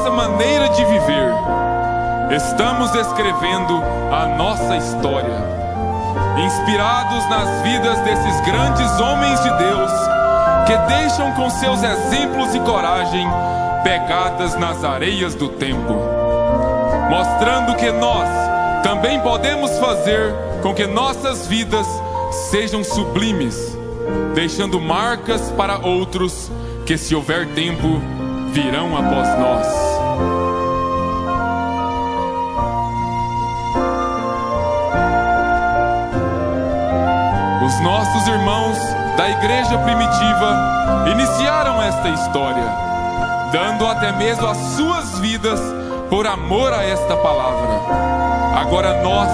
nossa maneira de viver, estamos escrevendo a nossa história, inspirados nas vidas desses grandes homens de Deus, que deixam com seus exemplos e coragem pegadas nas areias do tempo, mostrando que nós também podemos fazer com que nossas vidas sejam sublimes, deixando marcas para outros que, se houver tempo, virão após nós. Os nossos irmãos da igreja primitiva iniciaram esta história, dando até mesmo as suas vidas por amor a esta palavra. Agora nós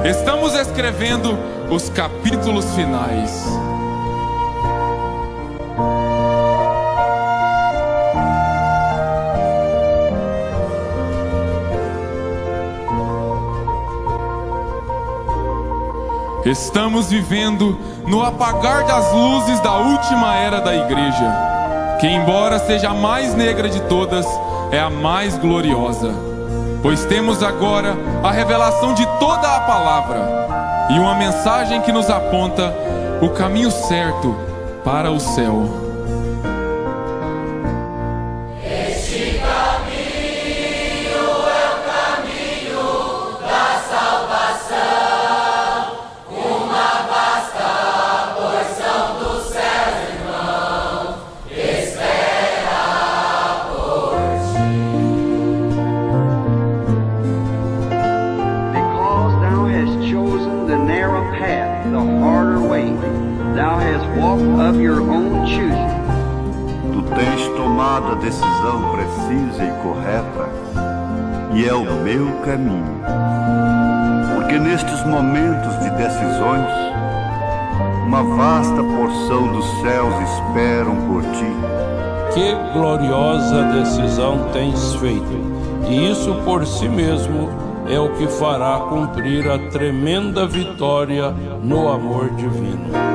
estamos escrevendo os capítulos finais. Estamos vivendo no apagar das luzes da última era da igreja, que, embora seja a mais negra de todas, é a mais gloriosa, pois temos agora a revelação de toda a palavra e uma mensagem que nos aponta o caminho certo para o céu. Tu tens tomado a decisão precisa e correta, e é o meu caminho. Porque nestes momentos de decisões, uma vasta porção dos céus esperam por ti. Que gloriosa decisão tens feito, e isso por si mesmo é o que fará cumprir a tremenda vitória no amor divino.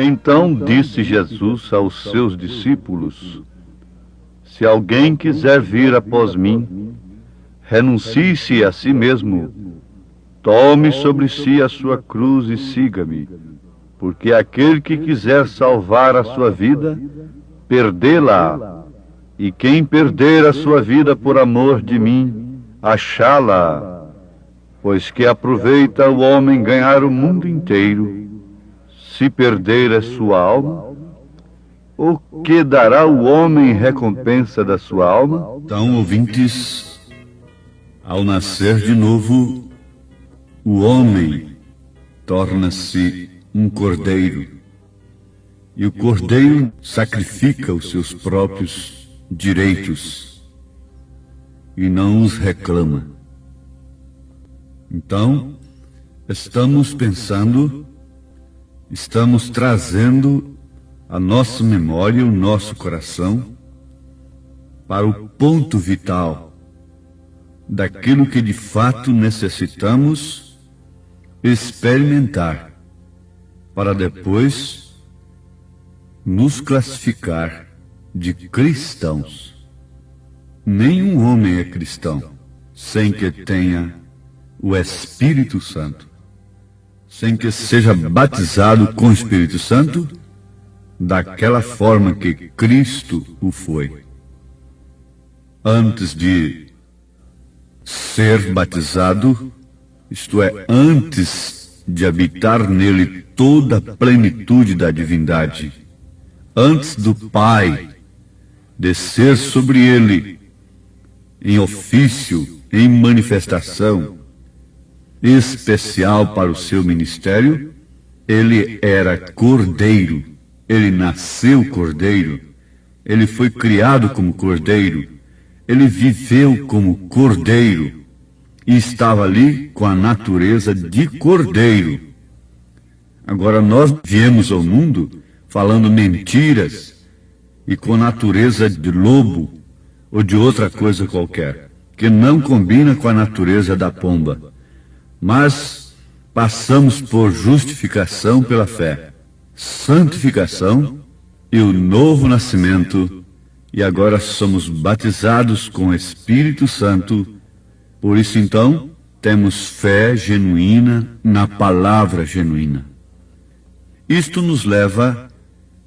Então disse Jesus aos seus discípulos: Se alguém quiser vir após mim, renuncie-se a si mesmo, tome sobre si a sua cruz e siga-me, porque aquele que quiser salvar a sua vida, perdê-la, e quem perder a sua vida por amor de mim, achá-la, pois que aproveita o homem ganhar o mundo inteiro, se perder a sua alma? O que dará o homem em recompensa da sua alma? Então, ouvintes, ao nascer de novo, o homem torna-se um cordeiro. E o cordeiro sacrifica os seus próprios direitos e não os reclama. Então, estamos pensando, estamos trazendo a nossa memória, o nosso coração, para o ponto vital daquilo que de fato necessitamos experimentar, para depois nos classificar de cristãos. Nenhum homem é cristão sem que tenha o Espírito Santo, sem que seja batizado com o Espírito Santo daquela forma que Cristo o foi. Antes de ser batizado, isto é, antes de habitar nele toda a plenitude da divindade, antes do Pai descer sobre ele em ofício, em manifestação especial para o seu ministério, ele era cordeiro, ele nasceu cordeiro, ele foi criado como cordeiro, ele viveu como cordeiro e estava ali com a natureza de cordeiro. Agora nós viemos ao mundo falando mentiras e com natureza de lobo ou de outra coisa qualquer, que não combina com a natureza da pomba. Mas passamos por justificação pela fé, santificação e o novo nascimento, e agora somos batizados com o Espírito Santo. Por isso, então, temos fé genuína na palavra genuína. Isto nos leva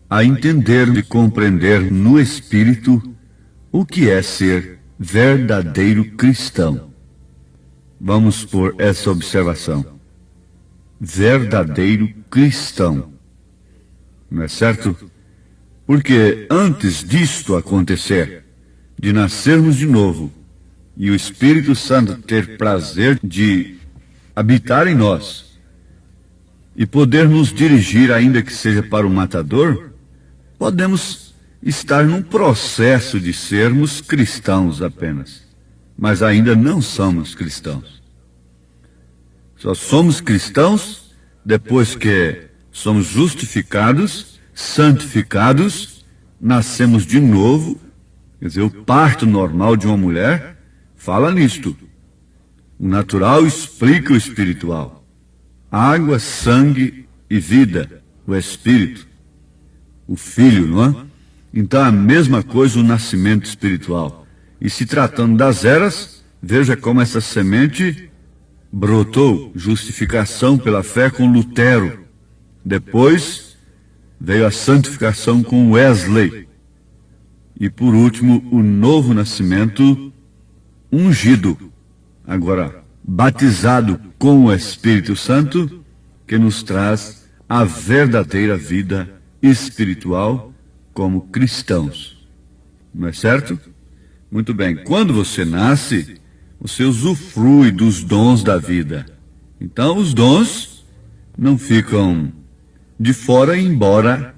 a entender e compreender no Espírito o que é ser verdadeiro cristão. Vamos por essa observação. Verdadeiro cristão. Não é certo? Porque antes disto acontecer, de nascermos de novo, e o Espírito Santo ter prazer de habitar em nós, e poder nos dirigir, ainda que seja para o matador, podemos estar num processo de sermos cristãos apenas, mas ainda não somos cristãos. Só somos cristãos depois que somos justificados, santificados, nascemos de novo. Quer dizer, o parto normal de uma mulher fala nisto. O natural explica o espiritual. Água, sangue e vida, o Espírito, o Filho, não é? Então a mesma coisa o nascimento espiritual. E se tratando das eras, veja como essa semente brotou, justificação pela fé com Lutero. Depois veio a santificação com Wesley. E por último, o novo nascimento ungido, agora batizado com o Espírito Santo, que nos traz a verdadeira vida espiritual como cristãos. Não é certo? Muito bem. Quando você nasce, você usufrui dos dons da vida. Então, os dons não ficam de fora, embora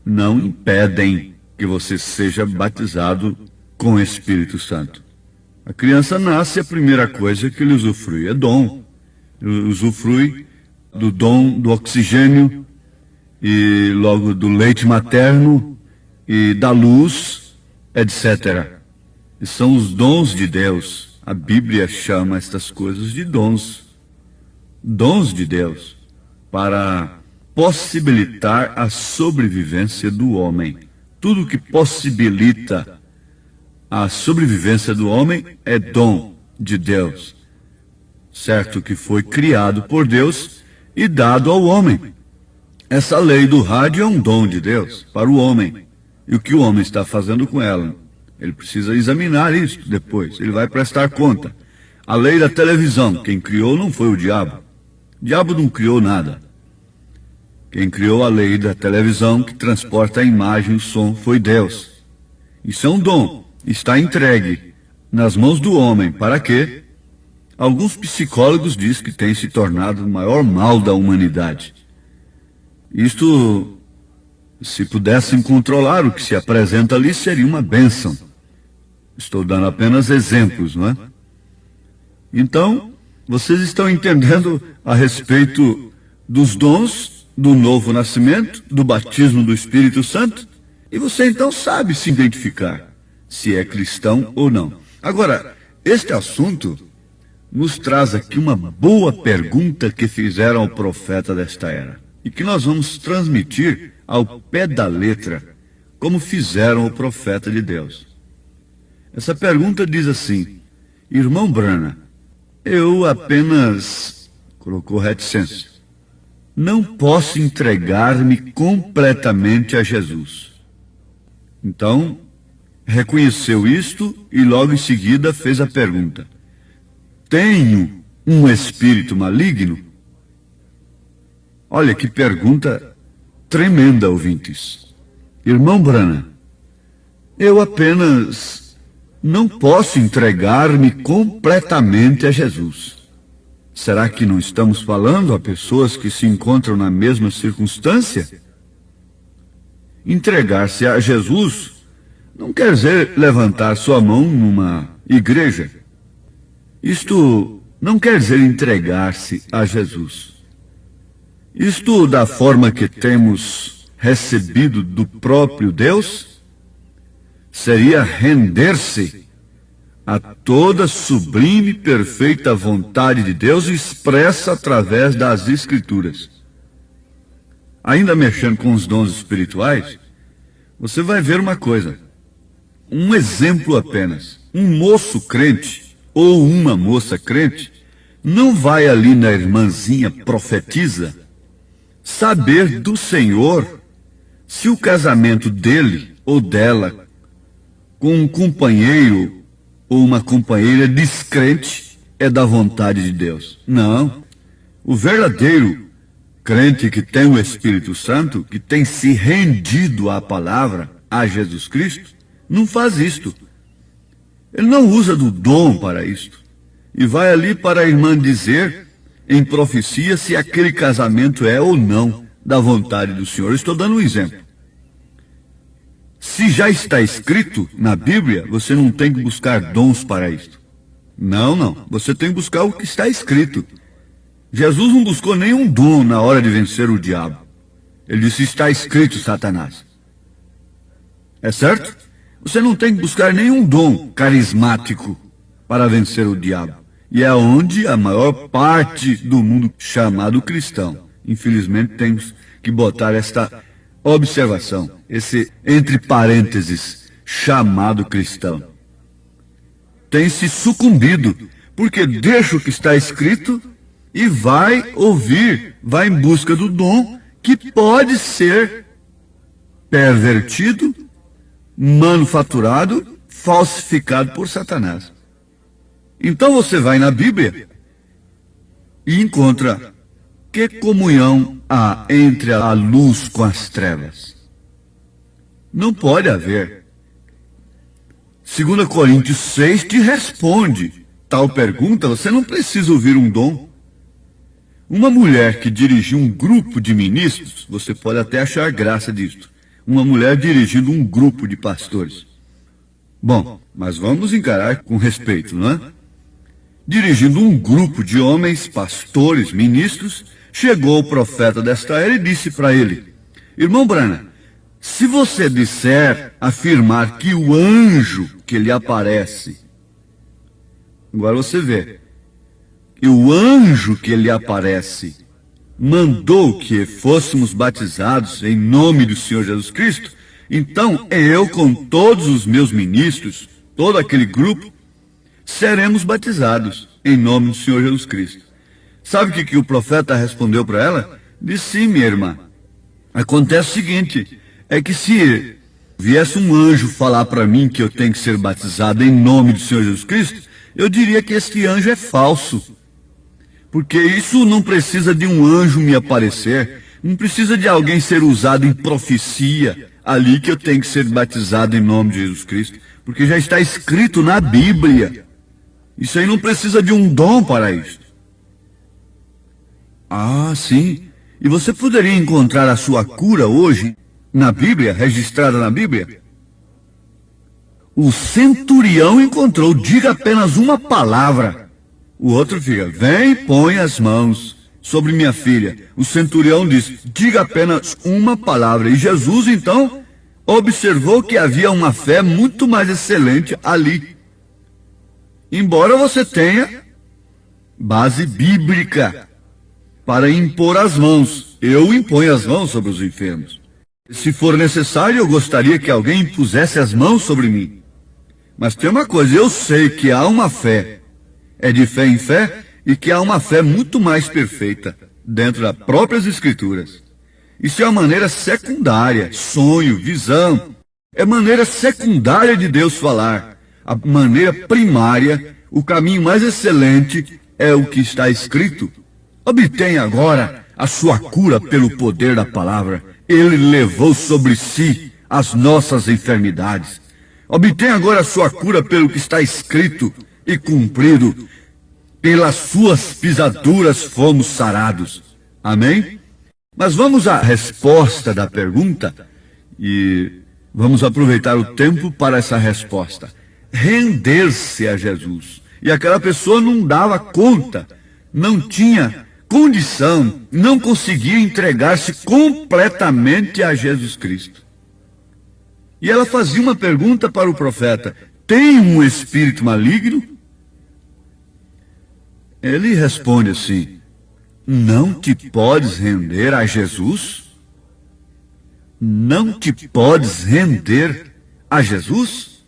não impedem que você seja batizado com o Espírito Santo. A criança nasce, a primeira coisa que ele usufrui é dom. Ele usufrui do dom do oxigênio, e logo do leite materno, e da luz, etc. E são os dons de Deus. A Bíblia chama estas coisas de dons. Dons de Deus, para possibilitar a sobrevivência do homem. Tudo que possibilita a sobrevivência do homem é dom de Deus. Certo que foi criado por Deus e dado ao homem. Essa lei do rádio é um dom de Deus para o homem. E o que o homem está fazendo com ela? Ele precisa examinar isso depois. Ele vai prestar conta. A lei da televisão, quem criou não foi o diabo. O diabo não criou nada. Quem criou a lei da televisão, que transporta a imagem e o som, foi Deus. Isso é um dom. Está entregue nas mãos do homem. Para quê? Alguns psicólogos dizem que tem se tornado o maior mal da humanidade. Isto, se pudessem controlar o que se apresenta ali, seria uma bênção. Estou dando apenas exemplos, não é? Então, vocês estão entendendo a respeito dos dons, do novo nascimento, do batismo do Espírito Santo? E você então sabe se identificar, se é cristão ou não. Agora, este assunto nos traz aqui uma boa pergunta que fizeram ao profeta desta era, e que nós vamos transmitir ao pé da letra, como fizeram o profeta de Deus. Essa pergunta diz assim: irmão Branham, eu apenas, colocou reticência, não posso entregar-me completamente a Jesus. Então, reconheceu isto e logo em seguida fez a pergunta: tenho um espírito maligno? Olha que pergunta tremenda, ouvintes. Irmão Branham, eu apenas não posso entregar-me completamente a Jesus. Será que não estamos falando a pessoas que se encontram na mesma circunstância? Entregar-se a Jesus não quer dizer levantar sua mão numa igreja. Isto não quer dizer entregar-se a Jesus. Isto, da forma que temos recebido do próprio Deus, seria render-se a toda sublime e perfeita vontade de Deus expressa através das Escrituras. Ainda mexendo com os dons espirituais, você vai ver uma coisa. Um exemplo apenas. Um moço crente ou uma moça crente não vai ali na irmãzinha profetisa saber do Senhor se o casamento dele ou dela com um companheiro ou uma companheira descrente é da vontade de Deus. Não. O verdadeiro crente que tem o Espírito Santo, que tem se rendido à palavra, a Jesus Cristo, não faz isto. Ele não usa do dom para isto. E vai ali para a irmã dizer, em profecia, se aquele casamento é ou não da vontade do Senhor. Eu estou dando um exemplo. Se já está escrito na Bíblia, você não tem que buscar dons para isto. Não. Você tem que buscar o que está escrito. Jesus não buscou nenhum dom na hora de vencer o diabo. Ele disse: está escrito, Satanás. É certo? Você não tem que buscar nenhum dom carismático para vencer o diabo. E é onde a maior parte do mundo chamado cristão. Infelizmente temos que botar esta observação, esse entre parênteses, chamado cristão. Tem se sucumbido, porque deixa o que está escrito e vai ouvir, vai em busca do dom que pode ser pervertido, manufaturado, falsificado por Satanás. Então você vai na Bíblia e encontra que comunhão há entre a luz com as trevas. Não pode haver. 2 Coríntios 6 te responde tal pergunta. Você não precisa ouvir um dom. Uma mulher que dirigiu um grupo de ministros, você pode até achar graça disso. Uma mulher dirigindo um grupo de pastores. Bom, mas vamos encarar com respeito, não é? Dirigindo um grupo de homens, pastores, ministros, chegou o profeta desta era e disse para ele: irmão Branham, se você disser, afirmar que o anjo que lhe aparece, agora você vê, e o anjo que lhe aparece mandou que fôssemos batizados em nome do Senhor Jesus Cristo, então eu, com todos os meus ministros, todo aquele grupo, seremos batizados em nome do Senhor Jesus Cristo. Sabe o que o profeta respondeu para ela? Disse: sim, minha irmã. Acontece o seguinte, é que se viesse um anjo falar para mim que eu tenho que ser batizado em nome do Senhor Jesus Cristo, eu diria que este anjo é falso. Porque isso não precisa de um anjo me aparecer, não precisa de alguém ser usado em profecia ali que eu tenho que ser batizado em nome de Jesus Cristo, porque já está escrito na Bíblia. Isso aí não precisa de um dom para isso. Ah, sim. E você poderia encontrar a sua cura hoje na Bíblia, registrada na Bíblia? O centurião encontrou, diga apenas uma palavra. O outro fica: vem, põe as mãos sobre minha filha. O centurião diz: diga apenas uma palavra. E Jesus, então, observou que havia uma fé muito mais excelente ali. Embora você tenha base bíblica para impor as mãos. Eu imponho as mãos sobre os enfermos. Se for necessário, eu gostaria que alguém impusesse as mãos sobre mim. Mas tem uma coisa, eu sei que há uma fé, é de fé em fé, e que há uma fé muito mais perfeita dentro das próprias Escrituras. Isso é uma maneira secundária, sonho, visão. É maneira secundária de Deus falar. A maneira primária, o caminho mais excelente é o que está escrito. Obtenha agora a sua cura pelo poder da palavra. Ele levou sobre si as nossas enfermidades. Obtenha agora a sua cura pelo que está escrito e cumprido. Pelas suas pisaduras fomos sarados. Amém? Mas vamos à resposta da pergunta e vamos aproveitar o tempo para essa resposta. Render-se a Jesus. E aquela pessoa não dava conta, não tinha condição, não conseguia entregar-se completamente a Jesus Cristo. E ela fazia uma pergunta para o profeta: tem um espírito maligno? Ele responde assim: não te podes render a Jesus? Não te podes render a Jesus?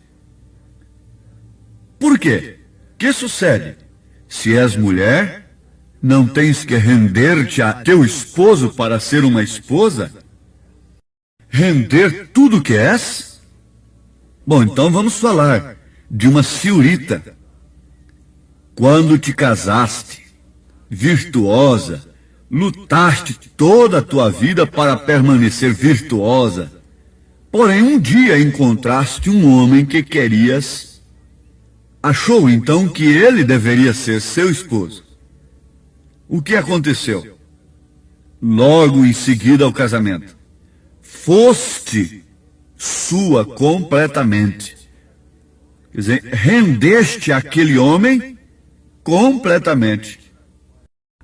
Por quê? O que sucede? Se és mulher, não tens que render-te a teu esposo para ser uma esposa? Render tudo que és? Bom, então vamos falar de uma senhorita. Quando te casaste, virtuosa, lutaste toda a tua vida para permanecer virtuosa. Porém, um dia encontraste um homem que querias. Achou então que ele deveria ser seu esposo. O que aconteceu? Logo em seguida ao casamento, foste sua completamente. Quer dizer, rendeste aquele homem completamente.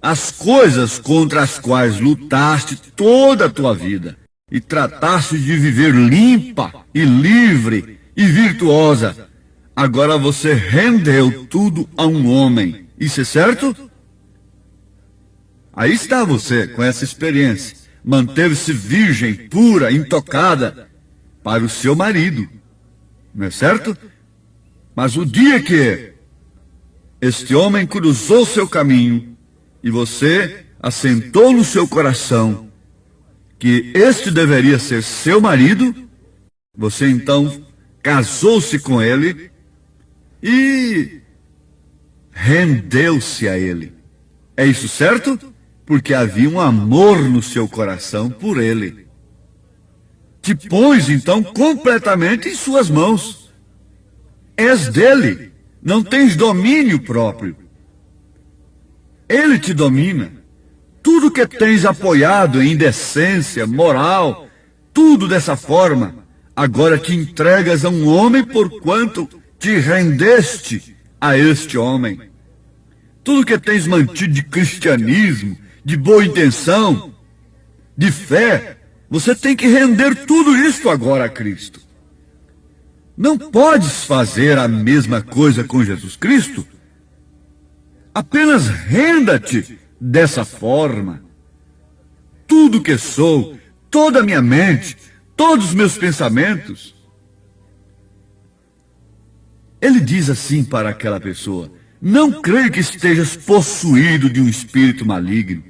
As coisas contra as quais lutaste toda a tua vida e trataste de viver limpa e livre e virtuosa, agora você rendeu tudo a um homem. Isso é certo? Aí está você com essa experiência. Manteve-se virgem, pura, intocada para o seu marido. Não é certo? Mas o dia que este homem cruzou seu caminho e você assentou no seu coração que este deveria ser seu marido, você então casou-se com ele e rendeu-se a ele. É isso certo? Porque havia um amor no seu coração por ele. Te pões então completamente em suas mãos. És dele, não tens domínio próprio. Ele te domina. Tudo que tens apoiado em decência, moral, tudo dessa forma, agora te entregas a um homem porquanto te rendeste a este homem. Tudo que tens mantido de cristianismo, de boa intenção, de fé, você tem que render tudo isso agora a Cristo. Não podes fazer a mesma coisa com Jesus Cristo. Apenas renda-te dessa forma. tudo que sou, toda a minha mente, todos os meus pensamentos. Ele diz assim para aquela pessoa: não creio que estejas possuído de um espírito maligno.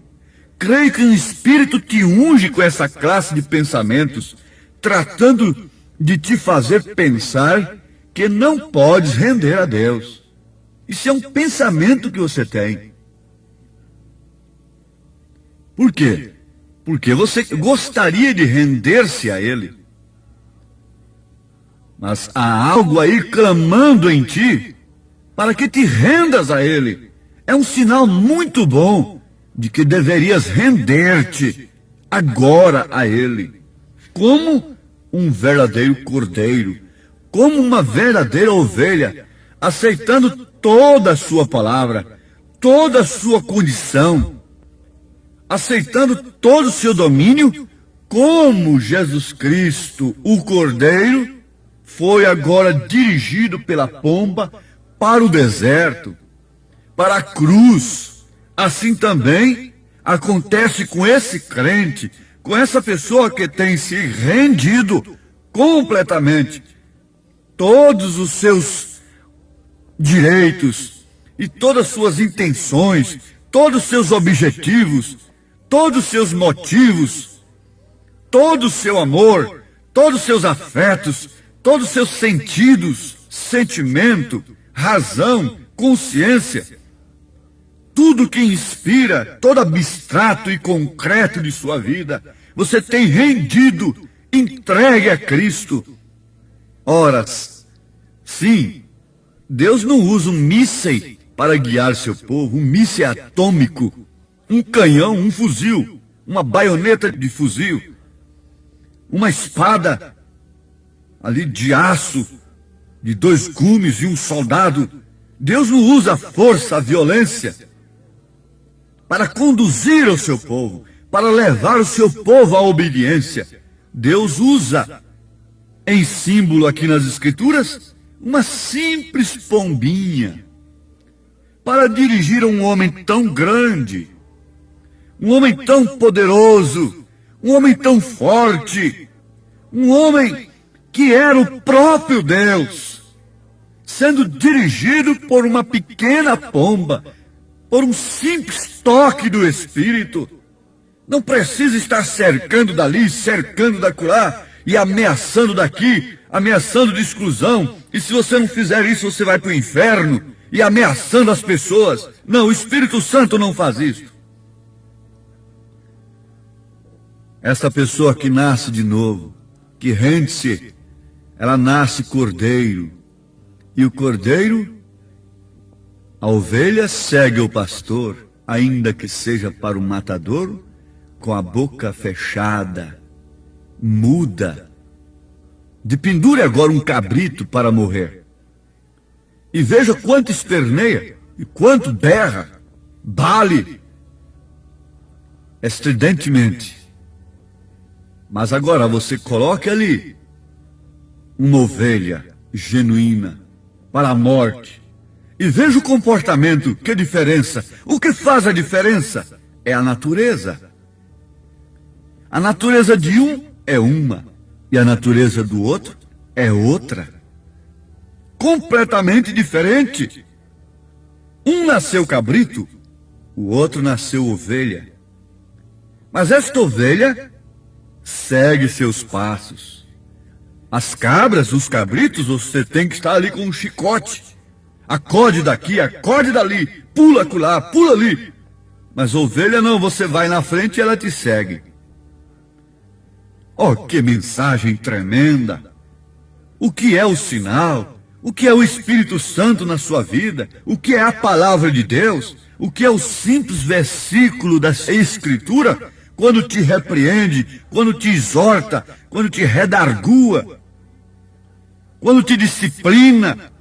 Creio que um espírito te unge com essa classe de pensamentos, tratando de te fazer pensar que não podes render a Deus. Isso é um pensamento que você tem. Por quê? Porque você gostaria de render-se a Ele. Mas há algo aí clamando em ti para que te rendas a Ele. É um sinal muito bom de que deverias render-te agora a Ele, como um verdadeiro cordeiro, como uma verdadeira ovelha, aceitando toda a sua palavra, toda a sua condição, aceitando todo o seu domínio, como Jesus Cristo, o Cordeiro, foi agora dirigido pela pomba para o deserto, para a cruz. Assim também acontece com esse crente, com essa pessoa que tem se rendido completamente todos os seus direitos e todas as suas intenções, todos os seus objetivos, todos os seus motivos, todo o seu amor, todos os seus afetos, todos os seus sentidos, sentimento, razão, consciência, tudo que inspira, todo abstrato e concreto de sua vida, você tem rendido, entregue a Cristo. Ora, sim, Deus não usa um míssil para guiar seu povo, um míssil atômico, um canhão, um fuzil, uma baioneta de fuzil, uma espada ali de aço, de 2 gumes e um soldado. Deus não usa a força, a violência para conduzir o seu povo, para levar o seu povo à obediência. Deus usa, em símbolo aqui nas Escrituras, uma simples pombinha para dirigir um homem tão grande, um homem tão poderoso, um homem tão forte, um homem que era o próprio Deus, sendo dirigido por uma pequena pomba, por um simples toque do Espírito. Não precisa estar cercando dali, cercando dacolá, e ameaçando daqui, ameaçando de exclusão, e se você não fizer isso, você vai para o inferno, e ameaçando as pessoas. Não, o Espírito Santo não faz isso. Essa pessoa que nasce de novo, que rende-se, ela nasce cordeiro, e o cordeiro, a ovelha segue o pastor, ainda que seja para o matadouro, com a boca fechada, muda. Dependure agora um cabrito para morrer. E veja quanto esperneia, e quanto berra, bale, estridentemente. Mas agora você coloque ali uma ovelha genuína para a morte. E veja o comportamento, que diferença. O que faz a diferença é a natureza. A natureza de um é uma, e a natureza do outro é outra. Completamente diferente. Um nasceu cabrito, o outro nasceu ovelha. Mas esta ovelha segue seus passos. As cabras, os cabritos, você tem que estar ali com um chicote. Acorde daqui, acorde dali, pula acolá, pula ali. Mas ovelha não, você vai na frente e ela te segue. Oh, que mensagem tremenda! O que é o sinal? O que é o Espírito Santo na sua vida? O que é a palavra de Deus? O que é o simples versículo da Escritura? Quando te repreende, quando te exorta, quando te redargua, quando te disciplina.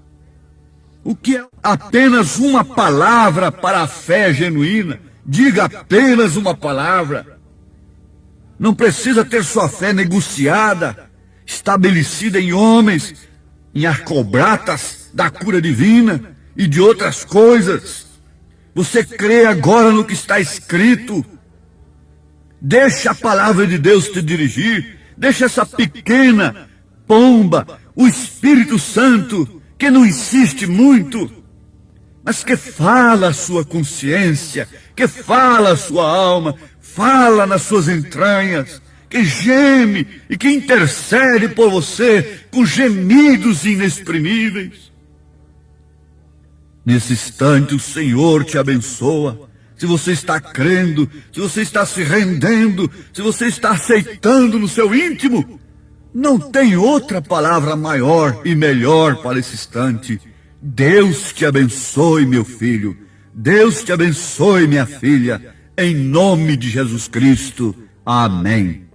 O que é apenas uma palavra para a fé genuína? Diga apenas uma palavra. Não precisa ter sua fé negociada, estabelecida em homens, em arcobratas da cura divina e de outras coisas. Você crê agora no que está escrito. Deixa a palavra de Deus te dirigir. Deixa essa pequena pomba, o Espírito Santo, que não insiste muito, mas que fala a sua consciência, que fala a sua alma, fala nas suas entranhas, que geme e que intercede por você com gemidos inexprimíveis. Nesse instante o Senhor te abençoa. Se você está crendo, se você está se rendendo, se você está aceitando no seu íntimo, não tem outra palavra maior e melhor para esse instante. Deus te abençoe, meu filho. Deus te abençoe, minha filha. Em nome de Jesus Cristo. Amém.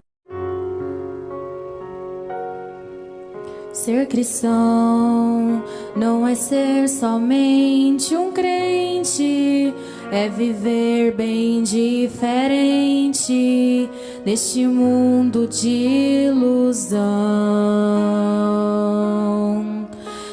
Ser cristão não é ser somente um crente, é viver bem diferente neste mundo de ilusão.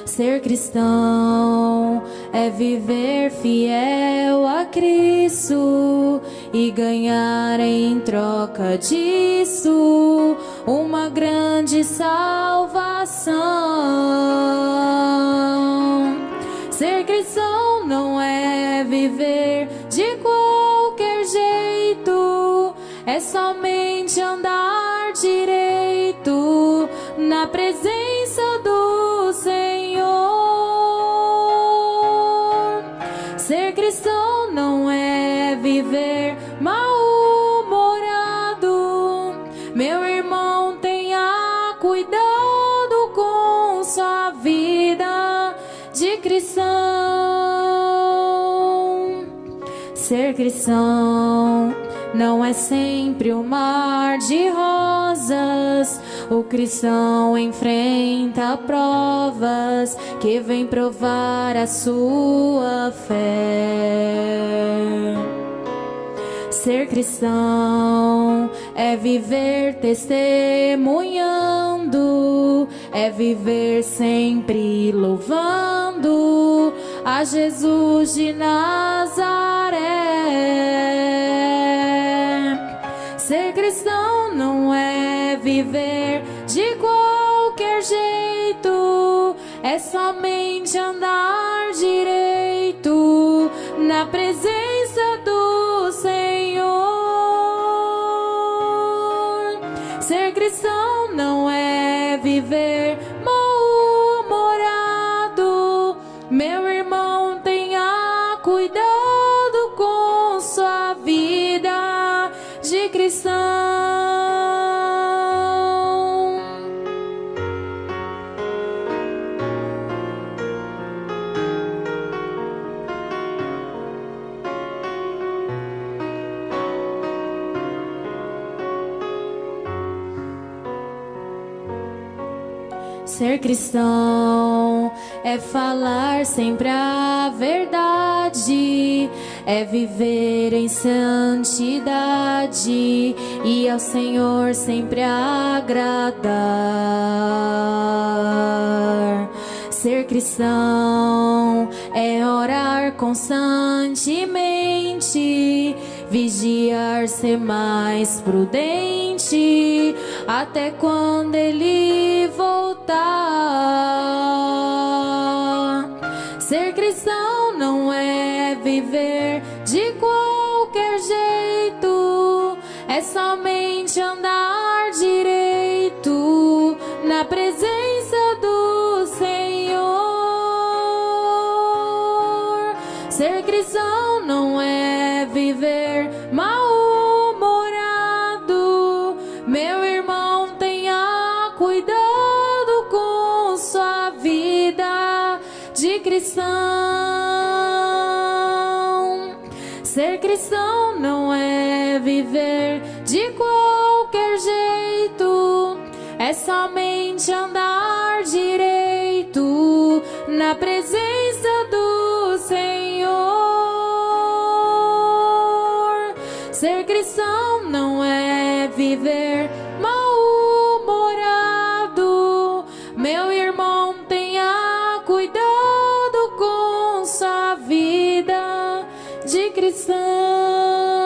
Ser cristão é viver fiel a Cristo e ganhar em troca disso uma grande salvação. Ser cristão não é viver de qualquer jeito, é somente andar direito na presença do Senhor. Ser cristão não é viver mal-humorado. Meu irmão, tenha cuidado com sua vida de cristão. Ser cristão não é sempre um mar de rosas. O cristão enfrenta provas que vêm provar a sua fé. Ser cristão é viver testemunhando, é viver sempre louvando a Jesus de Nazaré. Ser cristão não é viver de qualquer jeito, é somente andar direito na presença do Senhor. Ser cristão não é viver mal-humorado. Meu irmão, tenha cuidado com sua vida de cristão. Ser cristão é falar sempre a verdade, é viver em santidade e ao Senhor sempre agradar. Ser cristão é orar constantemente, vigiar, ser mais prudente, até quando Ele voltar. Ser cristão não é viver de qualquer jeito, é somente andar direito na presença do Senhor. Ser cristão não é viver mal-humorado. Meu irmão, tenha cuidado com sua vida de cristão. Ser cristão não é viver de qualquer jeito, é somente andar direito na presença do Senhor. Ser cristão não é viver mal-humorado. Meu irmão, tenha cuidado com sua vida de cristão.